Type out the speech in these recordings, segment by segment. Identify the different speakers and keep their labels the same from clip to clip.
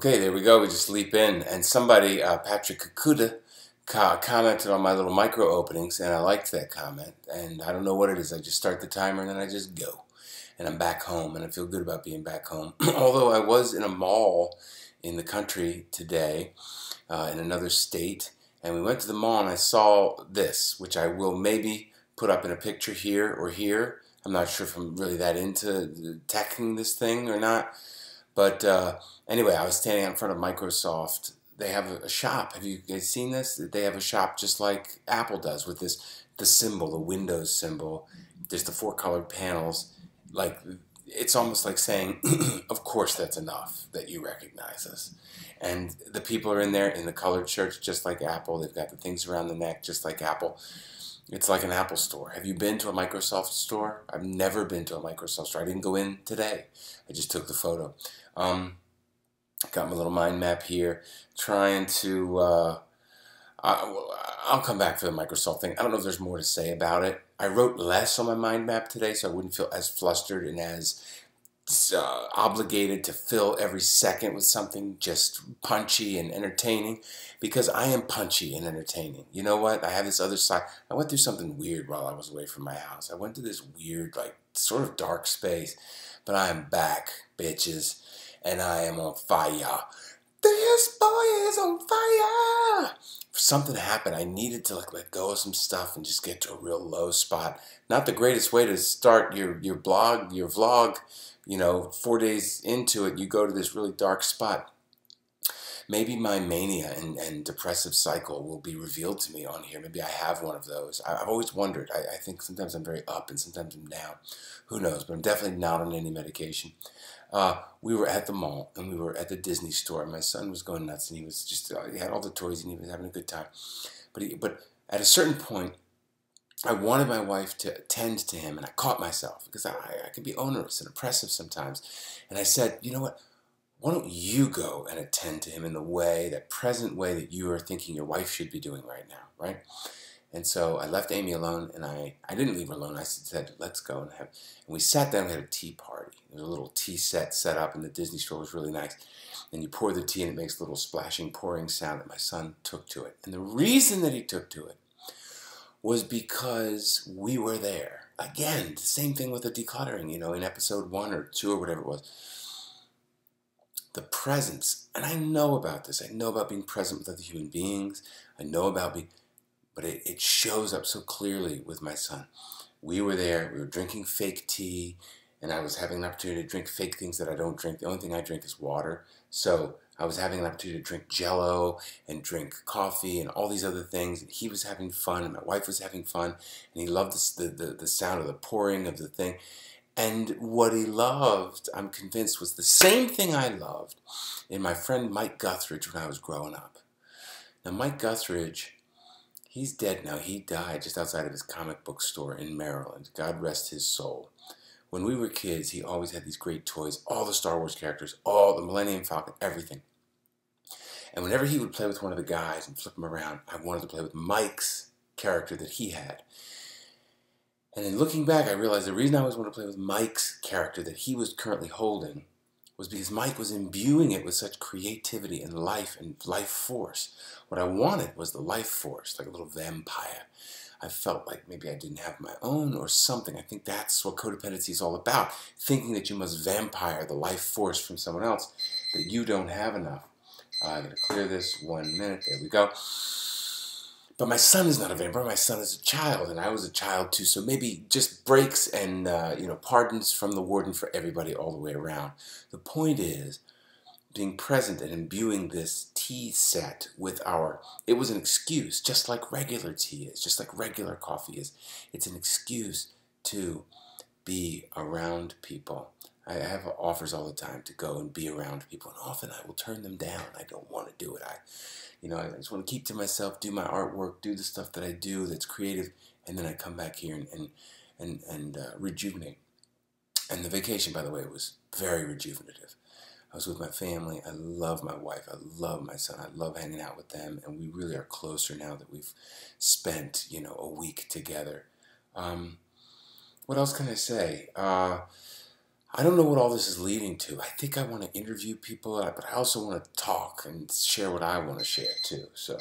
Speaker 1: Okay, there we go. We just leap in. And somebody, Patrick Kakuda, commented on my little micro openings, and I liked that comment. And I don't know what it is. I just start the timer, and then I just go. And I'm back home, and I feel good about being back home. Although I was in a mall in the country today, in another state, and we went to the mall, and I saw this, which I will maybe put up in a picture here or here. I'm not sure if I'm really that into teching this thing or not. But anyway, I was standing out in front of Microsoft. They have a shop. Have you guys seen this? They have a shop just like Apple does with the symbol, the Windows symbol. There's the 4 colored panels. Like, it's almost like saying, of course that's enough that you recognize us. And the people are in there in the colored shirts just like Apple. They've got the things around the neck just like Apple. It's like an Apple store. Have you been to a Microsoft store? I've never been to a Microsoft store. I didn't go in today. I just took the photo. Got my little mind map here, trying to, I'll come back to the Microsoft thing. I don't know if there's more to say about it. I wrote less on my mind map today, so I wouldn't feel as flustered and as obligated to fill every second with something just punchy and entertaining, because I am punchy and entertaining. You know what? I have this other side. I went through something weird while I was away from my house. I went to this weird, like, sort of dark space, but I am back, bitches, and I am on fire. This boy is on fire. Something happened. I needed to let go of some stuff and just get to a real low spot. Not the greatest way to start your blog, your vlog. You know, 4 days into it, you go to this really dark spot. Maybe my mania and depressive cycle will be revealed to me on here. Maybe I have one of those. I've always wondered. I think sometimes I'm very up and sometimes I'm down. Who knows? But I'm definitely not on any medication. We were at the mall and we were at the Disney store. My son was going nuts and he was just, he had all the toys and he was having a good time. But at a certain point, I wanted my wife to attend to him, and I caught myself because I can be onerous and oppressive sometimes. And I said, you know what? Why don't you go and attend to him in the way, that present way that you are thinking your wife should be doing right now, right? And so I left Amy alone, and I didn't leave her alone. I said, let's go and we sat down and had a tea party. There was a little tea set up in the Disney store. It was really nice. And you pour the tea, and it makes a little splashing, pouring sound that my son took to it. And the reason that he took to it was because we were there. Again, the same thing with the decluttering, you know, in episode 1 or 2 or whatever it was. The presence, and I know about this. I know about being present with other human beings. I know about being, but it shows up so clearly with my son. We were there. We were drinking fake tea, and I was having an opportunity to drink fake things that I don't drink. The only thing I drink is water. So I was having an opportunity to drink Jell-O and drink coffee and all these other things. And he was having fun, and my wife was having fun, and he loved the sound of the pouring of the thing. And what he loved, I'm convinced, was the same thing I loved in my friend Mike Guthridge when I was growing up. Now, Mike Guthridge, he's dead now. He died just outside of his comic book store in Maryland. God rest his soul. When we were kids, he always had these great toys, all the Star Wars characters, all the Millennium Falcon, everything. And whenever he would play with one of the guys and flip him around, I wanted to play with Mike's character that he had. And in looking back, I realized the reason I always wanted to play with Mike's character that he was currently holding was because Mike was imbuing it with such creativity and life force. What I wanted was the life force, like a little vampire. I felt like maybe I didn't have my own or something. I think that's what codependency is all about. Thinking that you must vampire the life force from someone else, that you don't have enough. I'm going to clear this 1 minute. There we go. But my son is not a vampire. My son is a child, and I was a child too. So maybe just breaks and pardons from the warden for everybody all the way around. The point is being present and imbuing this tea set with it was an excuse, just like regular tea is, just like regular coffee is. It's an excuse to be around people. I have offers all the time to go and be around people, and often I will turn them down. I don't want to do it. I just want to keep to myself, do my artwork, do the stuff that I do that's creative, and then I come back here and rejuvenate. And the vacation, by the way, was very rejuvenative. I was with my family. I love my wife. I love my son. I love hanging out with them, and we really are closer now that we've spent, a week together. What else can I say? I don't know what all this is leading to. I think I want to interview people, but I also want to talk and share what I want to share too. So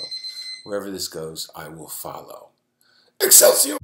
Speaker 1: wherever this goes, I will follow. Excelsior!